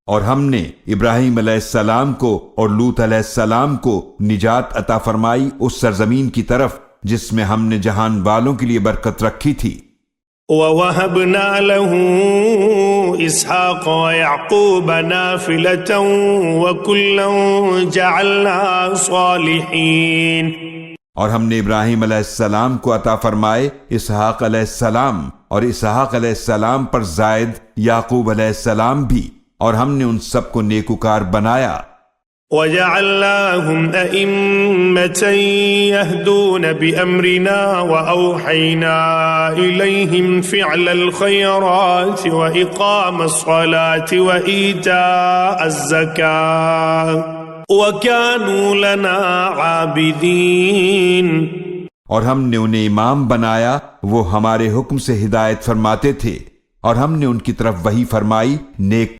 اور ہم نے ابراہیم علیہ السلام کو اور لوط علیہ السلام کو نجات عطا فرمائی اس سرزمین کی طرف جس میں ہم نے جہان والوں کے لیے برکت رکھی تھی۔ وَوَهَبْنَا لَهُ إِسْحَاقَ وَيَعْقُوبَ نَافِلَةً وَكُلًّا جَعَلْنَا صَالِحِينَ۔ اور ہم نے ابراہیم علیہ السلام کو عطا فرمائے اسحاق علیہ السلام، اور اسحاق علیہ السلام پر زائد یعقوب علیہ السلام بھی، اور ہم نے ان سب کو نیکوکار بنایا۔ وَجَعَلْنَاهُمْ أَئِمَّةً يَهْدُونَ بِأَمْرِنَا وَأَوْحَيْنَا إِلَيْهِمْ فِعْلَ الْخَيْرَاتِ وَإِقَامَ الصَّلَاةِ وَإِيتَاءَ الزَّكَاةِ وَكَانُوا لَنَا عَابِدِينَ۔ اور ہم نے انہیں امام بنایا، وہ ہمارے حکم سے ہدایت فرماتے تھے، اور ہم نے ان کی طرف وحی فرمائی نیک